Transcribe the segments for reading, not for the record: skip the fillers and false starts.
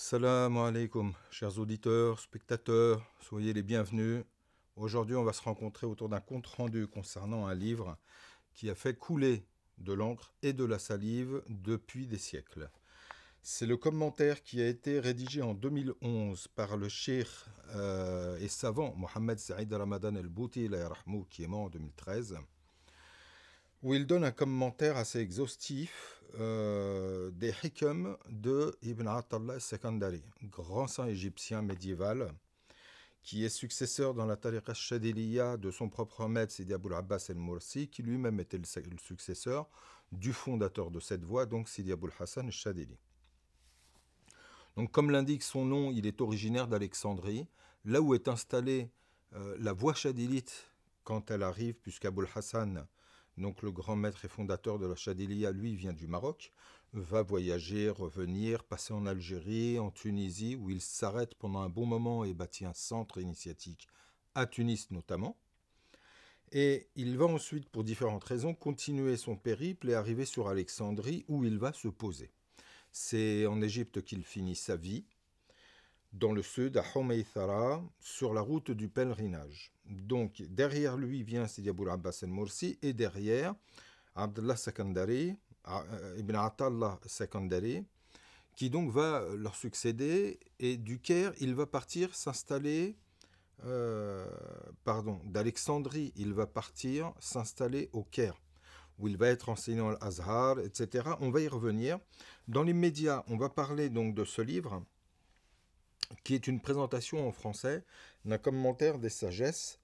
Salam alaikum, chers auditeurs, spectateurs, soyez les bienvenus. Aujourd'hui, on va se rencontrer autour d'un compte-rendu concernant un livre qui a fait couler de l'encre et de la salive depuis des siècles. C'est le commentaire qui a été rédigé en 2011 par le cheikh et savant Mohamed Saïd Ramadan el-Bouti, qui est mort en 2013, où il donne un commentaire assez exhaustif des hikam de Ibn Atallah al-Sakandari, grand saint égyptien médiéval, qui est successeur dans la tariqa Shadiliya de son propre maître Sidi Abul Abbas el-Mursi, qui lui-même était le successeur du fondateur de cette voie, donc Sidi Abul Hassan al-Shadili. Donc, comme l'indique son nom, il est originaire d'Alexandrie, là où est installée la voie Shadilite quand elle arrive, puisqu'Abul Hassan, donc le grand maître et fondateur de la Shadiliya, lui vient du Maroc, va voyager, revenir, passer en Algérie, en Tunisie, où il s'arrête pendant un bon moment et bâtit un centre initiatique à Tunis notamment. Et il va ensuite, pour différentes raisons, continuer son périple et arriver sur Alexandrie, où il va se poser. C'est en Égypte qu'il finit sa vie, dans le sud, à Homeithara, sur la route du pèlerinage. Donc, derrière lui vient Sidi Abul Abbas el-Mursi, et derrière, Abdullah Sakandari, Ibn Atallah Sakandari, qui donc va leur succéder, et du Caire, il va partir s'installer, d'Alexandrie, il va partir s'installer au Caire, où il va être enseignant à l'Azhar, etc. On va y revenir. Dans les médias, on va parler donc de ce livre, qui est une présentation en français d'un commentaire des sagesses,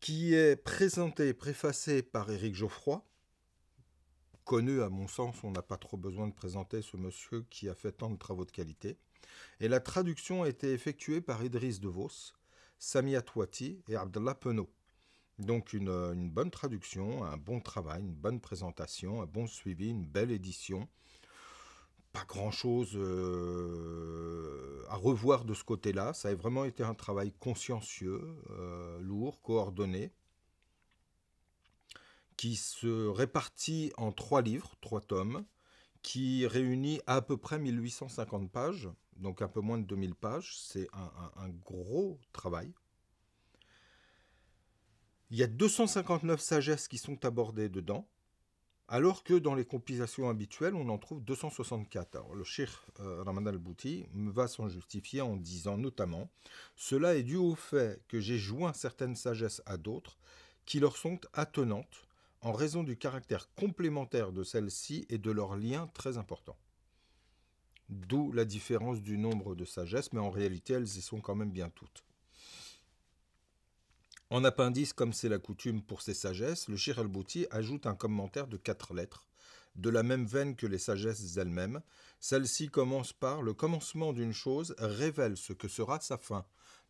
qui est présenté, préfacé par Éric Geoffroy, connu à mon sens, on n'a pas trop besoin de présenter ce monsieur qui a fait tant de travaux de qualité. Et la traduction a été effectuée par Idriss Devos, Samia Touati et Abdallah Penaud. Donc une bonne traduction, un bon travail, une bonne présentation, un bon suivi, une belle édition. Pas grand-chose à revoir de ce côté-là. Ça a vraiment été un travail consciencieux, lourd, coordonné, qui se répartit en 3 livres, 3 tomes, qui réunit à peu près 1850 pages, donc un peu moins de 2000 pages. C'est un gros travail. Il y a 259 sagesses qui sont abordées dedans, alors que dans les compilations habituelles, on en trouve 264. Alors, le cheikh Ramadan el-Bouti va s'en justifier en disant notamment « Cela est dû au fait que j'ai joint certaines sagesses à d'autres qui leur sont attenantes en raison du caractère complémentaire de celles-ci et de leurs liens très importants. » D'où la différence du nombre de sagesses, mais en réalité, elles y sont quand même bien toutes. En appendice, comme c'est la coutume pour ces sagesses, le cheikh al-Bouti ajoute un commentaire de 4 lettres, de la même veine que les sagesses elles-mêmes. Celle-ci commence par « Le commencement d'une chose révèle ce que sera sa fin ».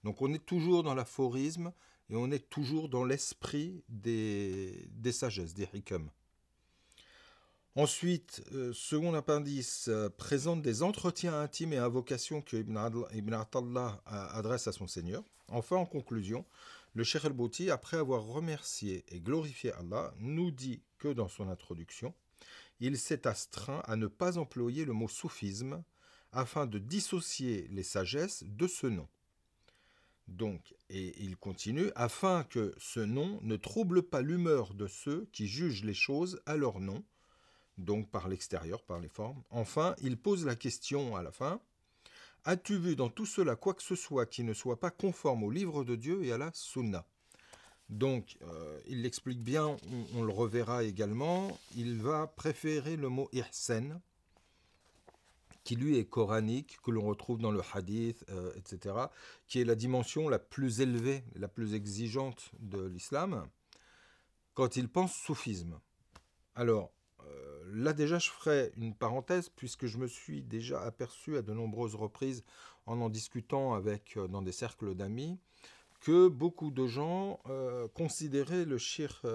Donc on est toujours dans l'aphorisme et on est toujours dans l'esprit des sagesses, des hikam. Ensuite, second appendice, présente des entretiens intimes et invocations que Ibn Atallah adresse à son Seigneur. Enfin, en conclusion, le cheikh al-Bouti, après avoir remercié et glorifié Allah, nous dit que dans son introduction, il s'est astreint à ne pas employer le mot soufisme afin de dissocier les sagesses de ce nom. Donc, et il continue, afin que ce nom ne trouble pas l'humeur de ceux qui jugent les choses à leur nom, donc par l'extérieur, par les formes. Enfin, il pose la question à la fin, « As-tu vu dans tout cela quoi que ce soit qui ne soit pas conforme au livre de Dieu et à la sunna ?» Donc, il l'explique bien, on le reverra également, il va préférer le mot « ihsan », qui lui est coranique, que l'on retrouve dans le hadith, etc., qui est la dimension la plus élevée, la plus exigeante de l'islam, quand il pense soufisme. Alors, là déjà je ferai une parenthèse puisque je me suis déjà aperçu à de nombreuses reprises en discutant avec dans des cercles d'amis que beaucoup de gens considéraient le cheikh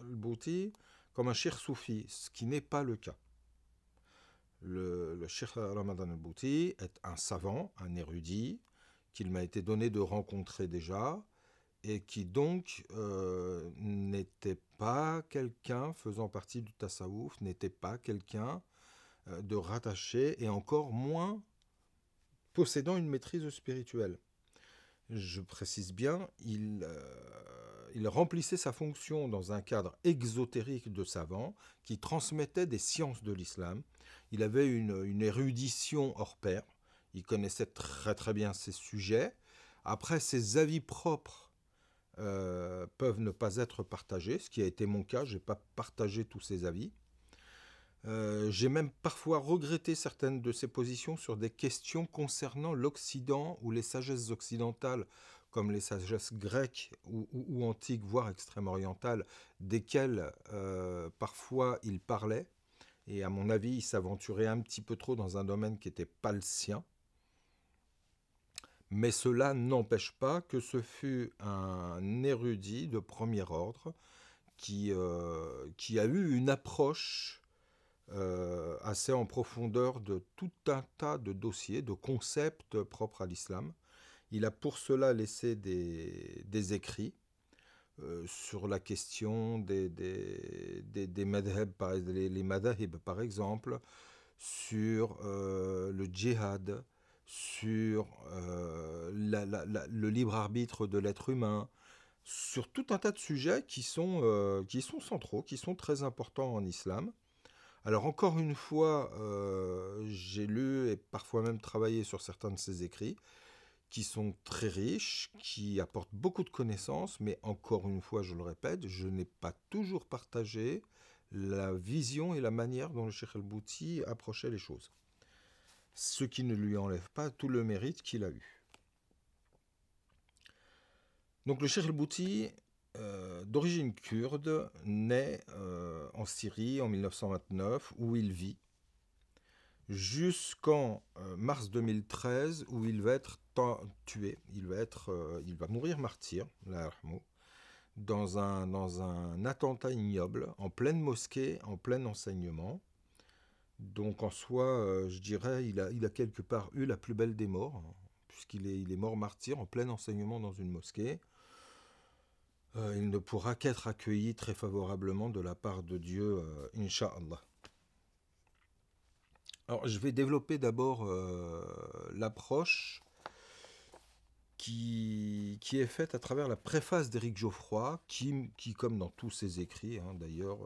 al-Bouti comme un cheikh soufi, ce qui n'est pas le cas. Le cheikh Ramadan el-Bouti est un savant, un érudit qu'il m'a été donné de rencontrer déjà, et qui donc n'était pas quelqu'un faisant partie du tasawwuf, n'était pas quelqu'un de rattaché, et encore moins possédant une maîtrise spirituelle. Je précise bien, il remplissait sa fonction dans un cadre exotérique de savant qui transmettait des sciences de l'islam. Il avait une érudition hors pair, il connaissait très très bien ses sujets. Après, ses avis propres peuvent ne pas être partagés, ce qui a été mon cas, je n'ai pas partagé tous ses avis. J'ai même parfois regretté certaines de ses positions sur des questions concernant l'Occident ou les sagesses occidentales, comme les sagesses grecques ou antiques, voire extrême-orientales, desquelles parfois il parlait. Et à mon avis, il s'aventurait un petit peu trop dans un domaine qui n'était pas le sien. Mais cela n'empêche pas que ce fut un érudit de premier ordre qui a eu une approche assez en profondeur de tout un tas de dossiers, de concepts propres à l'islam. Il a pour cela laissé des écrits sur la question des madhab, les madhahib par exemple, sur le djihad, sur le libre arbitre de l'être humain, sur tout un tas de sujets qui sont centraux, qui sont très importants en islam. Alors encore une fois, j'ai lu et parfois même travaillé sur certains de ses écrits, qui sont très riches, qui apportent beaucoup de connaissances, mais encore une fois, je le répète, je n'ai pas toujours partagé la vision et la manière dont le Cheikh El-Bouti approchait les choses. Ce qui ne lui enlève pas tout le mérite qu'il a eu. Donc le Cheikh El-Bouti, d'origine kurde, naît en Syrie en 1929, où il vit, jusqu'en mars 2013, où il va être tué. Il va mourir martyr, dans un attentat ignoble, en pleine mosquée, en plein enseignement. Donc en soi, je dirais, il a quelque part eu la plus belle des morts, puisqu'il est mort martyr en plein enseignement dans une mosquée. Il ne pourra qu'être accueilli très favorablement de la part de Dieu, Inch'Allah. Alors, je vais développer d'abord l'approche qui est faite à travers la préface d'Éric Geoffroy, qui, comme dans tous ses écrits, d'ailleurs,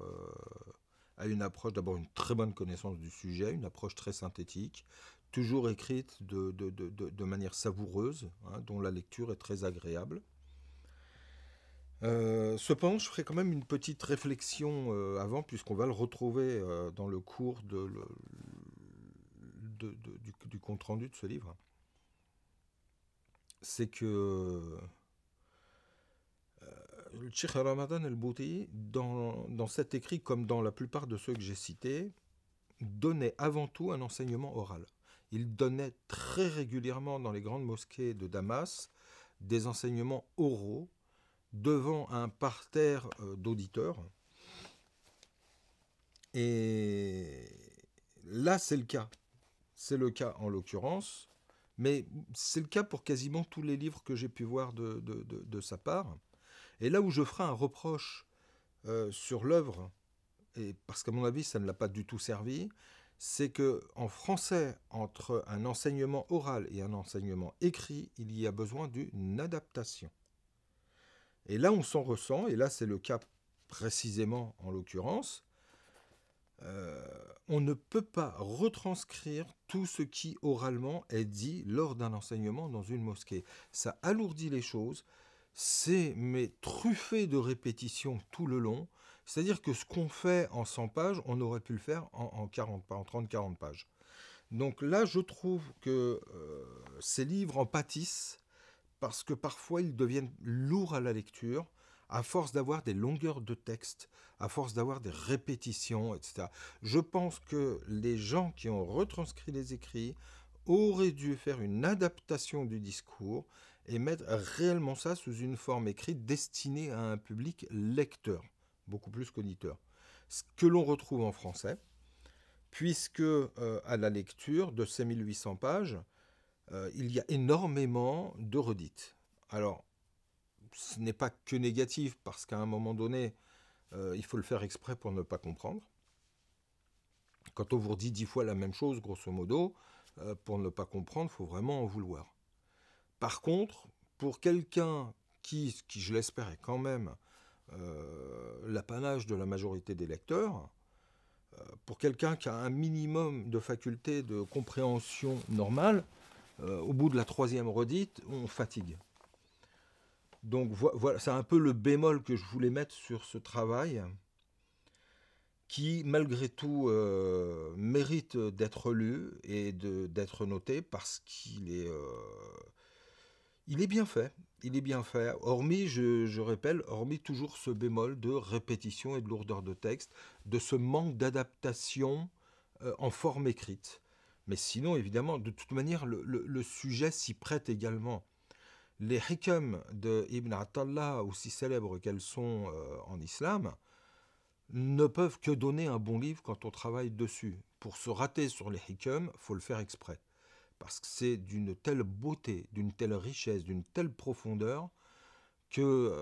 a une approche, d'abord une très bonne connaissance du sujet, une approche très synthétique, toujours écrite de manière savoureuse, dont la lecture est très agréable. Cependant, je ferai quand même une petite réflexion avant, puisqu'on va le retrouver dans le cours du compte-rendu de ce livre. C'est que le Cheikh Ramadan El-Bouti, dans cet écrit, comme dans la plupart de ceux que j'ai cités, donnait avant tout un enseignement oral. Il donnait très régulièrement dans les grandes mosquées de Damas des enseignements oraux devant un parterre d'auditeurs. Et là, c'est le cas. C'est le cas en l'occurrence, mais c'est le cas pour quasiment tous les livres que j'ai pu voir de sa part. Et là où je ferai un reproche sur l'œuvre, et parce qu'à mon avis, ça ne l'a pas du tout servi, c'est qu'en français, entre un enseignement oral et un enseignement écrit, il y a besoin d'une adaptation. Et là, on s'en ressent, et là, c'est le cas précisément en l'occurrence, on ne peut pas retranscrire tout ce qui oralement est dit lors d'un enseignement dans une mosquée. Ça alourdit les choses, c'est truffé de répétitions tout le long, c'est-à-dire que ce qu'on fait en 100 pages, on aurait pu le faire en 30-40 pages. Donc là, je trouve que ces livres en pâtissent, parce que parfois ils deviennent lourds à la lecture, à force d'avoir des longueurs de texte, à force d'avoir des répétitions, etc. Je pense que les gens qui ont retranscrit les écrits auraient dû faire une adaptation du discours et mettre réellement ça sous une forme écrite destinée à un public lecteur, beaucoup plus qu'auditeur. Ce que l'on retrouve en français, puisque à la lecture de ces 1800 pages, il y a énormément de redites. Alors, ce n'est pas que négatif, parce qu'à un moment donné, il faut le faire exprès pour ne pas comprendre. Quand on vous redit 10 fois la même chose, grosso modo, pour ne pas comprendre, il faut vraiment en vouloir. Par contre, pour quelqu'un qui je l'espère, est quand même l'apanage de la majorité des lecteurs, pour quelqu'un qui a un minimum de faculté de compréhension normale, au bout de la troisième redite, on fatigue. Donc voilà, c'est un peu le bémol que je voulais mettre sur ce travail, qui malgré tout mérite d'être lu et d'être noté parce il est bien fait. Il est bien fait. Hormis, je répète, hormis toujours ce bémol de répétition et de lourdeur de texte, de ce manque d'adaptation en forme écrite. Mais sinon, évidemment, de toute manière, le sujet s'y prête également. Les hikam de Ibn Attallah, aussi célèbres qu'elles sont en islam, ne peuvent que donner un bon livre quand on travaille dessus. Pour se rater sur les hikam, il faut le faire exprès. Parce que c'est d'une telle beauté, d'une telle richesse, d'une telle profondeur, que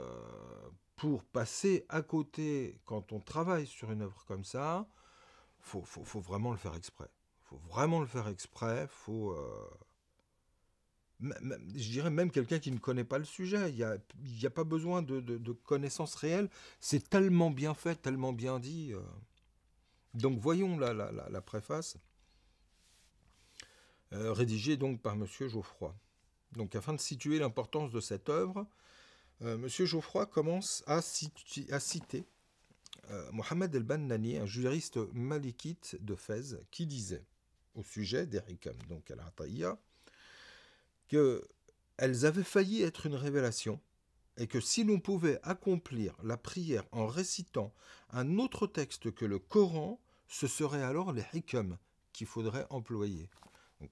pour passer à côté, quand on travaille sur une œuvre comme ça, faut vraiment le faire exprès. Faut vraiment le faire exprès, je dirais même quelqu'un qui ne connaît pas le sujet, il y a pas besoin de connaissances réelles, c'est tellement bien fait, tellement bien dit. Donc voyons la préface, rédigée donc par Monsieur Geoffroy. Donc afin de situer l'importance de cette œuvre, Monsieur Geoffroy commence à citer Mohamed el-Bannani, un juriste malikite de Fès, qui disait au sujet des Hikam, donc al-Ata'iyya, qu'elles avaient failli être une révélation et que si l'on pouvait accomplir la prière en récitant un autre texte que le Coran, ce serait alors les Hikam qu'il faudrait employer. Donc,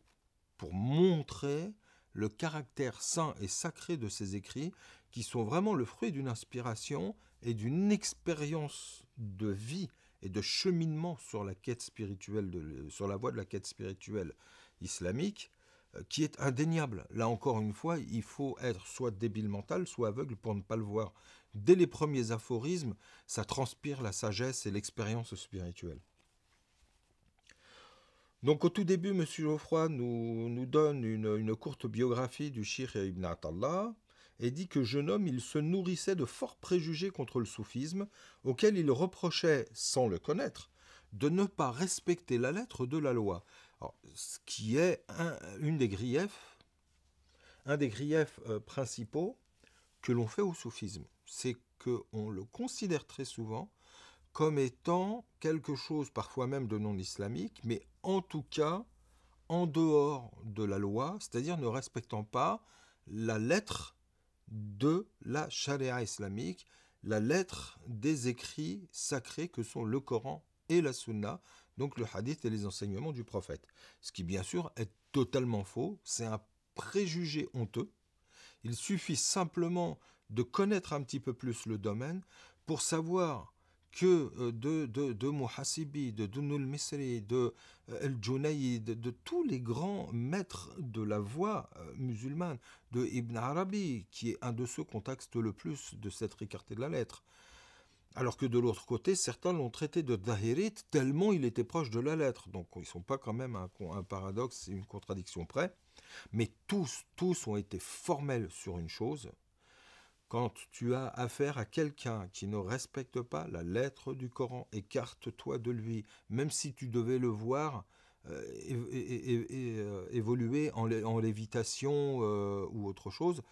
pour montrer le caractère saint et sacré de ces écrits, qui sont vraiment le fruit d'une inspiration et d'une expérience de vie et de cheminement sur la quête spirituelle, sur la voie de la quête spirituelle islamique, qui est indéniable. Là encore une fois, il faut être soit débile mental, soit aveugle pour ne pas le voir. Dès les premiers aphorismes, ça transpire la sagesse et l'expérience spirituelle. Donc au tout début, M. Geoffroy nous donne une courte biographie du Cheikh Ibn Attallah et dit que jeune homme, il se nourrissait de forts préjugés contre le soufisme, auquel il reprochait, sans le connaître, de ne pas respecter la lettre de la loi. Alors, ce qui est un des griefs principaux que l'on fait au soufisme. C'est qu'on le considère très souvent comme étant quelque chose parfois même de non islamique, mais en tout cas en dehors de la loi, c'est-à-dire ne respectant pas la lettre de la charia islamique, la lettre des écrits sacrés que sont le Coran et la Sunna, donc le hadith et les enseignements du prophète. Ce qui bien sûr est totalement faux, c'est un préjugé honteux. Il suffit simplement de connaître un petit peu plus le domaine pour savoir que de Muhasibi, de Dunul Misri, de El-Junayd, de tous les grands maîtres de la voie musulmane, de Ibn Arabi, qui est un de ceux qu'on taxe le plus de s'être écarté de la lettre. Alors que de l'autre côté, certains l'ont traité de Dahirite tellement il était proche de la lettre. Donc ils ne sont pas quand même un paradoxe et une contradiction près. Mais tous ont été formels sur une chose. Quand tu as affaire à quelqu'un qui ne respecte pas la lettre du Coran, écarte-toi de lui, même si tu devais le voir évoluer en lévitation ou autre chose.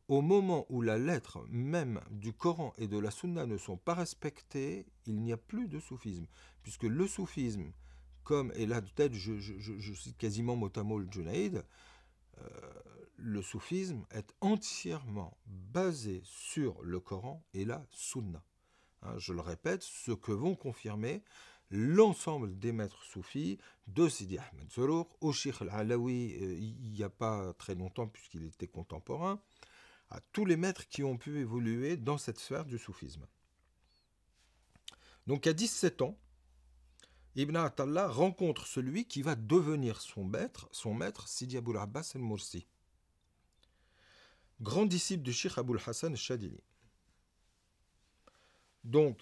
Au moment où la lettre même du Coran et de la Sunna ne sont pas respectées, il n'y a plus de soufisme. Puisque le soufisme, comme, et là peut-être je cite quasiment mot à mot le Junayd, le soufisme est entièrement basé sur le Coran et la Sunna. Je le répète, ce que vont confirmer l'ensemble des maîtres soufis, de Sidi Ahmed Zorour au Cheikh Al-Alawi, il n'y a pas très longtemps puisqu'il était contemporain, à tous les maîtres qui ont pu évoluer dans cette sphère du soufisme. Donc à 17 ans, Ibn Attallah rencontre celui qui va devenir son maître Sidi Abul Abbas el-Mursi, grand disciple du Cheikh Abul Hassan al-Shadili. Donc,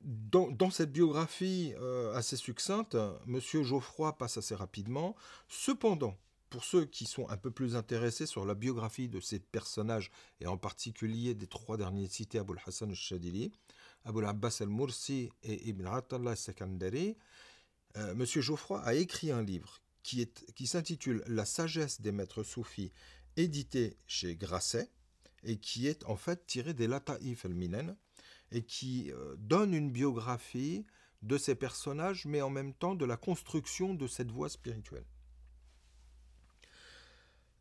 Dans cette biographie assez succincte, Monsieur Geoffroy passe assez rapidement. Cependant, pour ceux qui sont un peu plus intéressés sur la biographie de ces personnages, et en particulier des trois derniers cités, Abul Hassan al-Shadili, Abul Abbas al-Mursi et Ibn Atallah al-Sakandari, Monsieur Geoffroy a écrit un livre qui s'intitule La sagesse des maîtres soufis, édité chez Grasset, et qui est en fait tiré des Lataïf al-Minen, et qui donne une biographie de ces personnages, mais en même temps de la construction de cette voie spirituelle.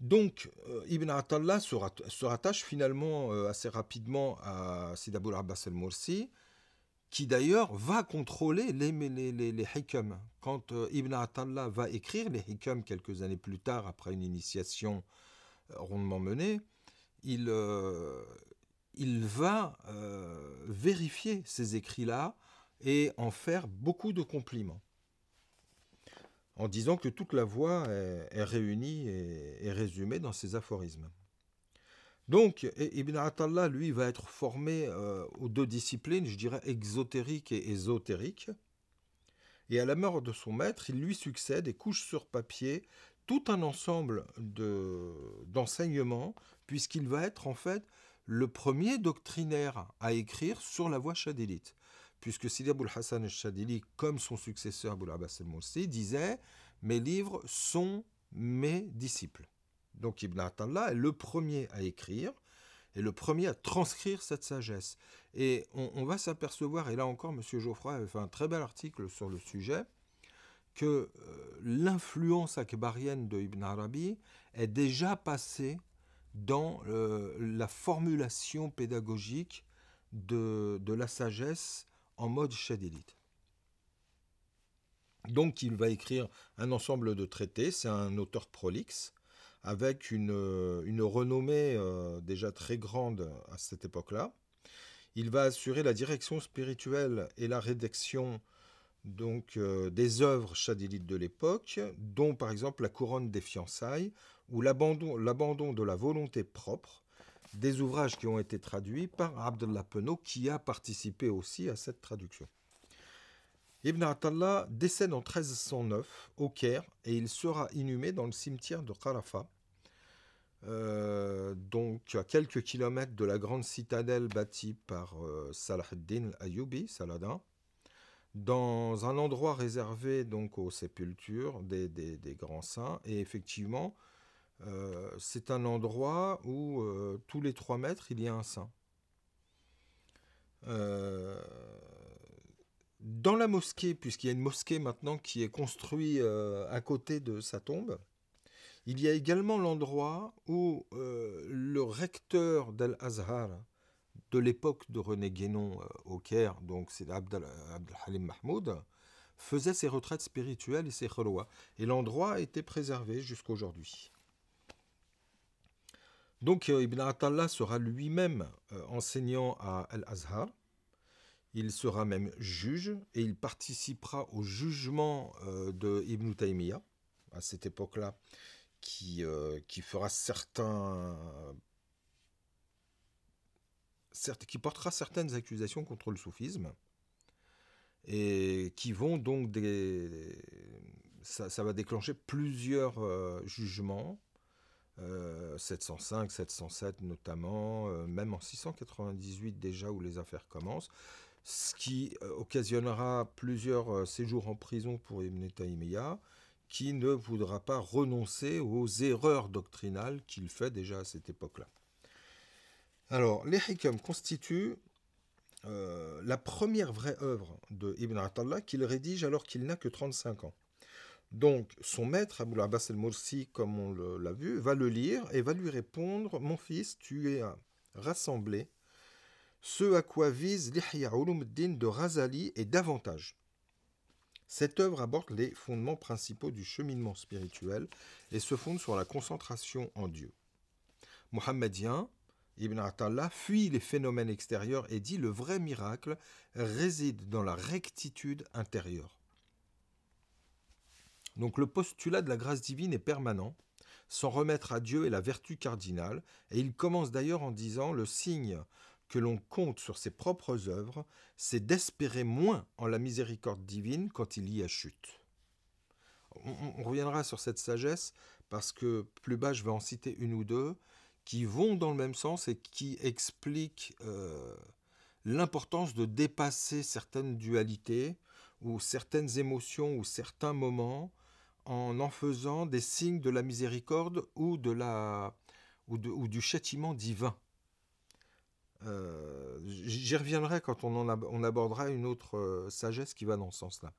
Donc, Ibn Atallah se rattache finalement assez rapidement à Sid Abul Abbas al-Mursi, qui d'ailleurs va contrôler les hikam. Quand Ibn Atallah va écrire les hikam quelques années plus tard, après une initiation rondement menée, il va vérifier ces écrits-là et en faire beaucoup de compliments, en disant que toute la voix est réunie et résumée dans ces aphorismes. Donc, Ibn Atallah, lui, va être formé aux deux disciplines, je dirais exotérique et ésotérique. Et à la mort de son maître, il lui succède et couche sur papier tout un ensemble d'enseignements, puisqu'il va être en fait le premier doctrinaire à écrire sur la voie chadilite. Puisque Sidi Abul Hassan al-Shadili, comme son successeur Abul Abbas al-Mursi, disait « Mes livres sont mes disciples ». Donc Ibn Atallah est le premier à écrire et le premier à transcrire cette sagesse. Et on va s'apercevoir, et là encore M. Geoffroy avait fait un très bel article sur le sujet, que l'influence akbarienne de Ibn Arabi est déjà passée dans la formulation pédagogique de la sagesse en mode chadilite. Donc il va écrire un ensemble de traités, c'est un auteur prolixe, avec une renommée déjà très grande à cette époque-là. Il va assurer la direction spirituelle et la rédaction donc, des œuvres chadilites de l'époque, dont par exemple la couronne des fiançailles ou l'abandon de la volonté propre, des ouvrages qui ont été traduits par Abdullah Penaud, qui a participé aussi à cette traduction. Ibn Atallah décède en 1309 au Caire et il sera inhumé dans le cimetière de Qarafa, donc à quelques kilomètres de la grande citadelle bâtie par Salah ad-Din al-Ayyubi, Saladin, dans un endroit réservé donc aux sépultures des grands saints. Et effectivement, c'est un endroit où tous les 3 mètres, il y a un saint. Dans la mosquée, puisqu'il y a une mosquée maintenant qui est construite à côté de sa tombe, il y a également l'endroit où le recteur d'Al-Azhar de l'époque de René Guénon au Caire, donc c'est Abd al-Halim Mahmoud, faisait ses retraites spirituelles et ses khalwa. Et l'endroit a été préservé jusqu'aujourd'hui. Donc Ibn Atallah sera lui-même enseignant à Al-Azhar. Il sera même juge et il participera au jugement de Ibn Taymiyyah à cette époque-là, qui fera qui portera certaines accusations contre le soufisme et qui vont donc ça va déclencher plusieurs jugements, 705, 707 notamment, même en 698 déjà où les affaires commencent, ce qui occasionnera plusieurs séjours en prison pour Ibn Taymiyyah, qui ne voudra pas renoncer aux erreurs doctrinales qu'il fait déjà à cette époque-là. Alors, les hikam constituent la première vraie œuvre de Ibn Atallah qu'il rédige alors qu'il n'a que 35 ans. Donc, son maître, Abul Abbas al-Mursi, comme on l'a vu, va le lire et va lui répondre « Mon fils, tu es rassemblé ce à quoi vise l'Ihya Ulumuddin de Razali et davantage. Cette œuvre aborde les fondements principaux du cheminement spirituel et se fonde sur la concentration en Dieu. Mohammedien, Ibn Atallah fuit les phénomènes extérieurs et dit le vrai miracle réside dans la rectitude intérieure. Donc le postulat de la grâce divine est permanent, s'en remettre à Dieu est la vertu cardinale, et il commence d'ailleurs en disant le signe que l'on compte sur ses propres œuvres, c'est d'espérer moins en la miséricorde divine quand il y a chute. On reviendra sur cette sagesse parce que plus bas, je vais en citer une ou deux qui vont dans le même sens et qui expliquent l'importance de dépasser certaines dualités ou certaines émotions ou certains moments en faisant des signes de la miséricorde ou du châtiment divin. J'y reviendrai quand on abordera une autre sagesse qui va dans ce sens-là.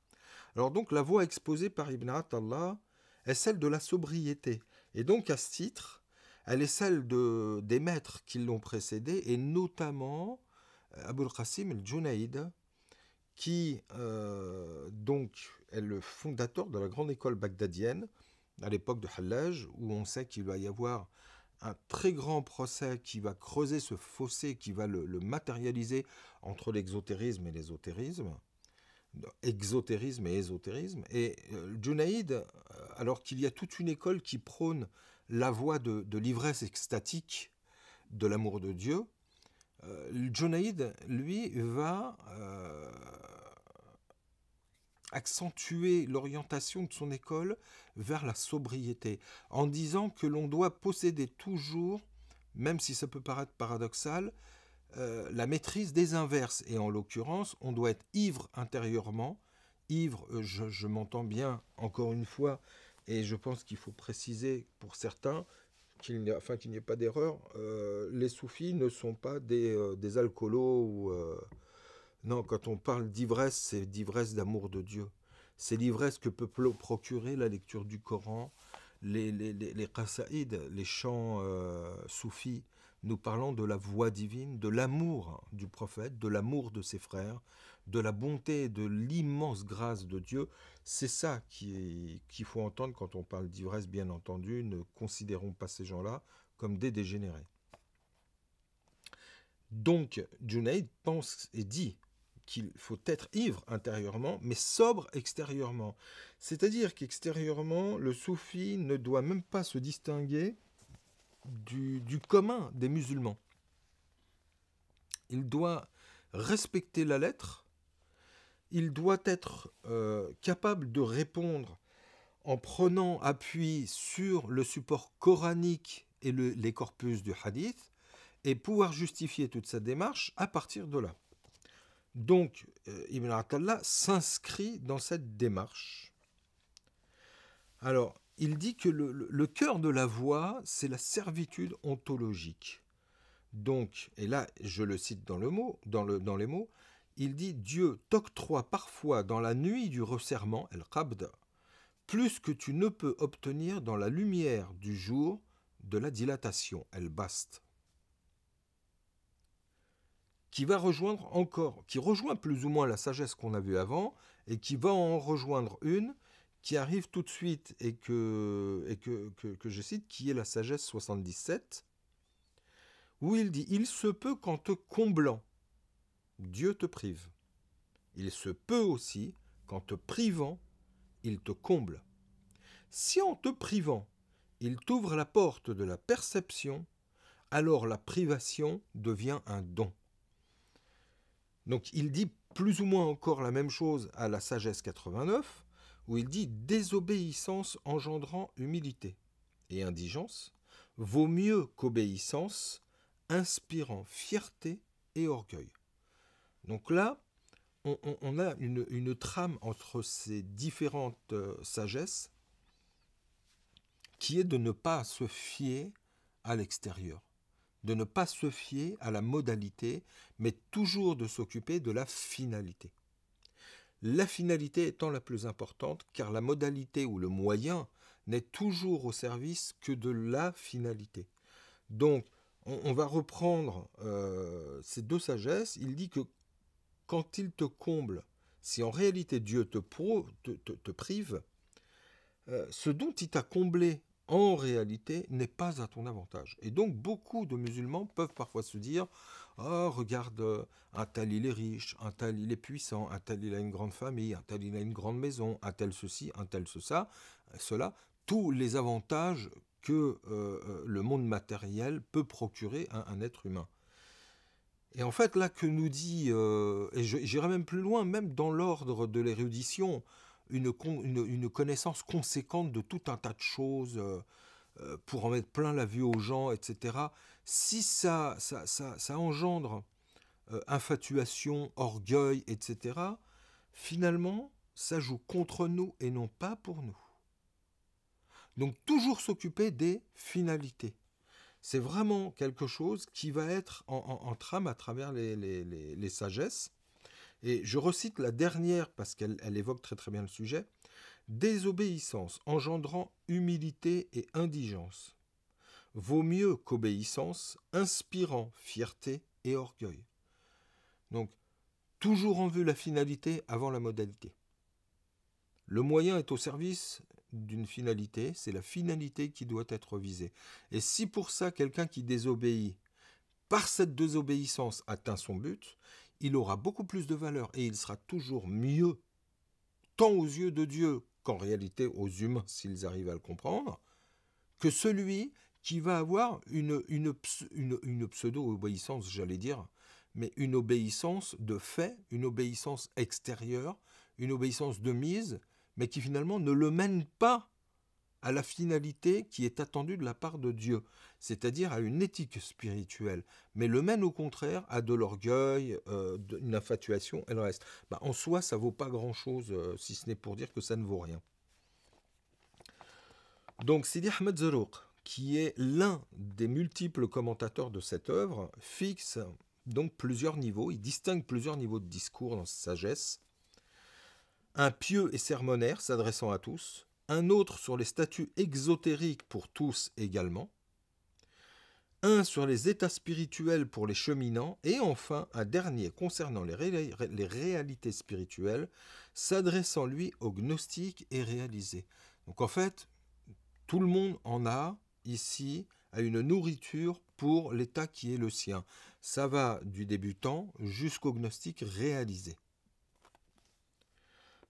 Alors donc la voie exposée par Ibn Atallah est celle de la sobriété. Et donc à ce titre, elle est celle des maîtres qui l'ont précédé, et notamment Abul Qasim al-Junayd, qui donc est le fondateur de la grande école bagdadienne à l'époque de Hallaj, où on sait qu'il va y avoir un très grand procès qui va creuser ce fossé, qui va le matérialiser entre l'exotérisme et l'ésotérisme, exotérisme et ésotérisme. Et Junayd, alors qu'il y a toute une école qui prône la voie de l'ivresse extatique de l'amour de Dieu, Junayd, lui, va accentuer l'orientation de son école vers la sobriété, en disant que l'on doit posséder toujours, même si ça peut paraître paradoxal, la maîtrise des inverses. Et en l'occurrence, on doit être ivre intérieurement. Ivre, je m'entends bien, encore une fois, et je pense qu'il faut préciser pour certains, qu'il n'y ait pas d'erreur, les soufis ne sont pas des alcoolos ou... non, quand on parle d'ivresse, c'est d'ivresse d'amour de Dieu. C'est l'ivresse que peut procurer la lecture du Coran, les qasaïd, les chants soufis, nous parlant de la voix divine, de l'amour du prophète, de l'amour de ses frères, de la bonté, de l'immense grâce de Dieu. C'est ça qu'il faut entendre quand on parle d'ivresse, bien entendu. Ne considérons pas ces gens-là comme des dégénérés. Donc, Junayd pense et dit qu'il faut être ivre intérieurement, mais sobre extérieurement. C'est-à-dire qu'extérieurement, le soufi ne doit même pas se distinguer du commun des musulmans. Il doit respecter la lettre, il doit être capable de répondre en prenant appui sur le support coranique et les corpus du hadith, et pouvoir justifier toute sa démarche à partir de là. Donc, Ibn Atallah s'inscrit dans cette démarche. Alors, il dit que le cœur de la voie, c'est la servitude ontologique. Donc, et là, je le cite dans les mots, il dit « Dieu t'octroie parfois dans la nuit du resserrement, el-qabd, plus que tu ne peux obtenir dans la lumière du jour de la dilatation, el-bast » qui rejoint plus ou moins la sagesse qu'on a vue avant, et qui va en rejoindre une qui arrive tout de suite et que je cite, qui est la sagesse 77, où il dit « Il se peut qu'en te comblant, Dieu te prive. Il se peut aussi qu'en te privant, il te comble. Si en te privant, il t'ouvre la porte de la perception, alors la privation devient un don. » Donc il dit plus ou moins encore la même chose à la sagesse 89, où il dit « Désobéissance engendrant humilité et indigence vaut mieux qu'obéissance inspirant fierté et orgueil. » Donc là, on a une trame entre ces différentes sagesses qui est de ne pas se fier à l'extérieur, de ne pas se fier à la modalité, mais toujours de s'occuper de la finalité. La finalité étant la plus importante, car la modalité ou le moyen n'est toujours au service que de la finalité. Donc, on va reprendre ces deux sagesses. Il dit que quand il te comble, si en réalité Dieu te prive, ce dont il t'a comblé en réalité n'est pas à ton avantage. Et donc beaucoup de musulmans peuvent parfois se dire « Oh, regarde, un tel il est riche, un tel il est puissant, un tel il a une grande famille, un tel il a une grande maison, un tel ceci, un tel cela. » Tous les avantages que le monde matériel peut procurer à un être humain. Et en fait, là, que nous dit, et j'irai même plus loin, même dans l'ordre de l'érudition, une connaissance conséquente de tout un tas de choses pour en mettre plein la vue aux gens, etc. Si ça engendre infatuation, orgueil, etc., finalement, ça joue contre nous et non pas pour nous. Donc toujours s'occuper des finalités. C'est vraiment quelque chose qui va être en trame à travers les sagesses. Et je recite la dernière parce qu'elle évoque très très bien le sujet. Désobéissance engendrant humilité et indigence. Vaut mieux qu'obéissance inspirant fierté et orgueil. Donc, toujours en vue la finalité avant la modalité. Le moyen est au service d'une finalité, c'est la finalité qui doit être visée. Et si pour ça, quelqu'un qui désobéit, par cette désobéissance, atteint son but, il aura beaucoup plus de valeur et il sera toujours mieux, tant aux yeux de Dieu qu'en réalité aux humains, s'ils arrivent à le comprendre, que celui qui va avoir une pseudo-obéissance, j'allais dire, mais une obéissance de fait, une obéissance extérieure, une obéissance de mise, mais qui finalement ne le mène pas à la finalité qui est attendue de la part de Dieu, c'est-à-dire à une éthique spirituelle, mais le mène au contraire à de l'orgueil, une infatuation et le reste. En soi, ça ne vaut pas grand-chose, si ce n'est pour dire que ça ne vaut rien. Donc Sidi Ahmed Zerouq, qui est l'un des multiples commentateurs de cette œuvre, fixe donc plusieurs niveaux, il distingue plusieurs niveaux de discours dans sa sagesse. Un pieux et sermonnaire s'adressant à tous, un autre sur les statuts exotériques pour tous également, un sur les états spirituels pour les cheminants, et enfin un dernier concernant les réalités spirituelles, s'adressant lui aux gnostiques et réalisés. Donc en fait, tout le monde en a ici à une nourriture pour l'état qui est le sien. Ça va du débutant jusqu'au gnostique réalisé.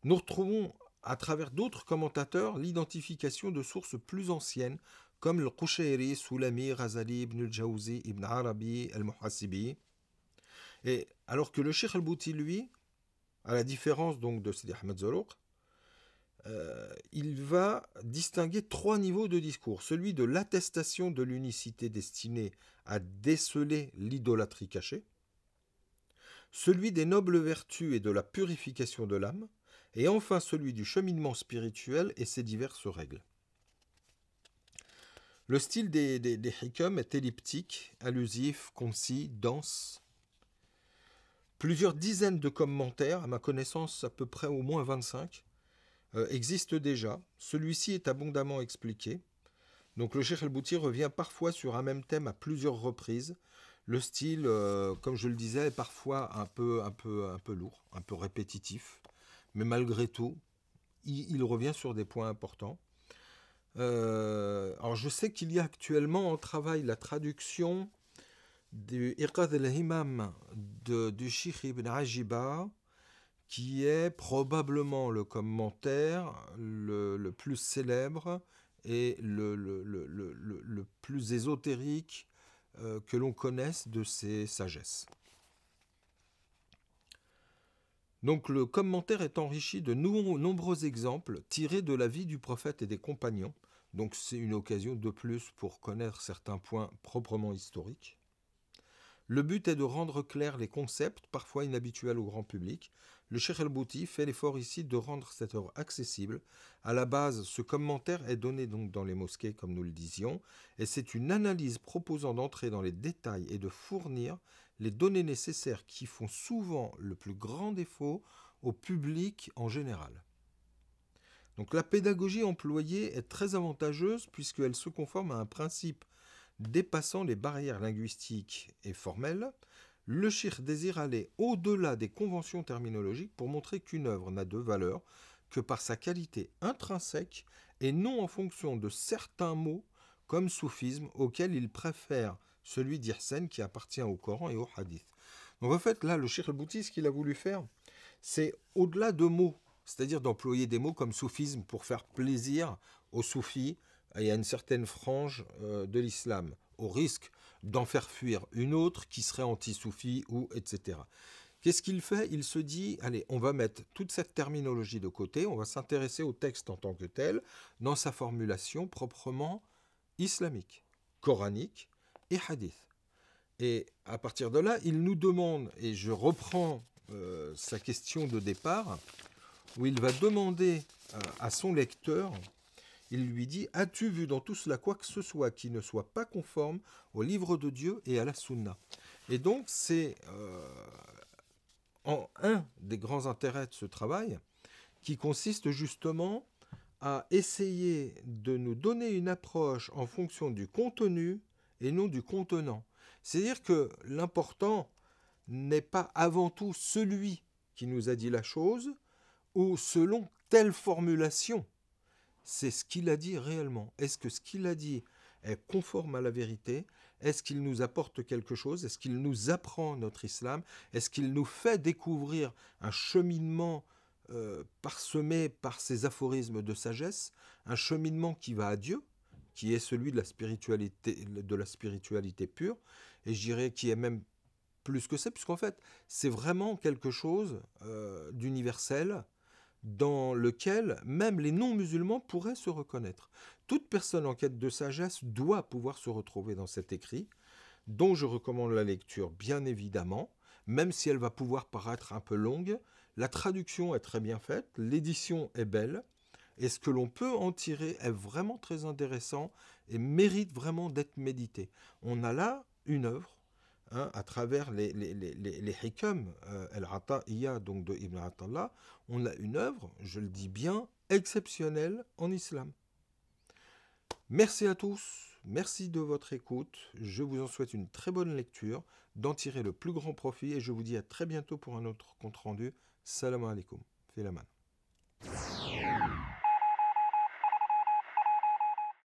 Nous retrouvons à travers d'autres commentateurs l'identification de sources plus anciennes comme le Qushayri, Soulami, Ghazali, Ibn al-Jawzi, Ibn Arabi, al-Muhasibi. Et alors que le Cheikh al-Bouti, lui, à la différence donc de Sidi Ahmed Zerouq, il va distinguer trois niveaux de discours. Celui de l'attestation de l'unicité destinée à déceler l'idolâtrie cachée, celui des nobles vertus et de la purification de l'âme, et enfin celui du cheminement spirituel et ses diverses règles. Le style des hikam est elliptique, allusif, concis, dense. Plusieurs dizaines de commentaires, à ma connaissance à peu près au moins 25, existent déjà. Celui-ci est abondamment expliqué. Donc le Cheikh el-Bouti revient parfois sur un même thème à plusieurs reprises. Le style, comme je le disais, est parfois un peu lourd, un peu répétitif. Mais malgré tout, il revient sur des points importants. Alors je sais qu'il y a actuellement en travail la traduction du Iqad al-Himam du Cheikh Ibn Ajiba, qui est probablement le commentaire le plus célèbre et le plus ésotérique que l'on connaisse de ces sagesses. Donc le commentaire est enrichi de nombreux exemples tirés de la vie du prophète et des compagnons. Donc c'est une occasion de plus pour connaître certains points proprement historiques. Le but est de rendre clairs les concepts, parfois inhabituels au grand public. Le Cheikh el-Bouti fait l'effort ici de rendre cette œuvre accessible. À la base, ce commentaire est donné donc dans les mosquées, comme nous le disions, et c'est une analyse proposant d'entrer dans les détails et de fournir les données nécessaires qui font souvent le plus grand défaut au public en général. Donc la pédagogie employée est très avantageuse puisqu'elle se conforme à un principe dépassant les barrières linguistiques et formelles. Le cheikh désire aller au-delà des conventions terminologiques pour montrer qu'une œuvre n'a de valeur que par sa qualité intrinsèque et non en fonction de certains mots comme soufisme auquel il préfère celui d'Ihsan qui appartient au Coran et au Hadith. Donc en fait là le cheikh el-Bouti, ce qu'il a voulu faire, c'est au-delà de mots, c'est-à-dire d'employer des mots comme soufisme pour faire plaisir aux soufis et à une certaine frange de l'islam, au risque d'en faire fuir une autre qui serait anti-soufi ou etc. Qu'est-ce qu'il fait? Il se dit, allez, on va mettre toute cette terminologie de côté, on va s'intéresser au texte en tant que tel, dans sa formulation proprement islamique, coranique et hadith. Et à partir de là, il nous demande, et je reprends sa question de départ, où il va demander à son lecteur, il lui dit « As-tu vu dans tout cela quoi que ce soit qui ne soit pas conforme au livre de Dieu et à la sunna ?» Et donc, c'est un des grands intérêts de ce travail qui consiste justement à essayer de nous donner une approche en fonction du contenu et non du contenant. C'est-à-dire que l'important n'est pas avant tout celui qui nous a dit la chose ou selon telle formulation. C'est ce qu'il a dit réellement. Est-ce que ce qu'il a dit est conforme à la vérité? Est-ce qu'il nous apporte quelque chose? Est-ce qu'il nous apprend notre islam? Est-ce qu'il nous fait découvrir un cheminement parsemé par ces aphorismes de sagesse, un cheminement qui va à Dieu, qui est celui de la spiritualité pure, et je dirais qui est même plus que ça, puisqu'en fait, c'est vraiment quelque chose d'universel dans lequel même les non-musulmans pourraient se reconnaître. Toute personne en quête de sagesse doit pouvoir se retrouver dans cet écrit, dont je recommande la lecture, bien évidemment, même si elle va pouvoir paraître un peu longue. La traduction est très bien faite, l'édition est belle, et ce que l'on peut en tirer est vraiment très intéressant et mérite vraiment d'être médité. On a là une œuvre, à travers les hikam, al-Ata'iyya, donc de Ibn Atallah, on a une œuvre, je le dis bien, exceptionnelle en islam. Merci à tous, merci de votre écoute, je vous en souhaite une très bonne lecture, d'en tirer le plus grand profit, et je vous dis à très bientôt pour un autre compte rendu. Salam alaikum, Filaman.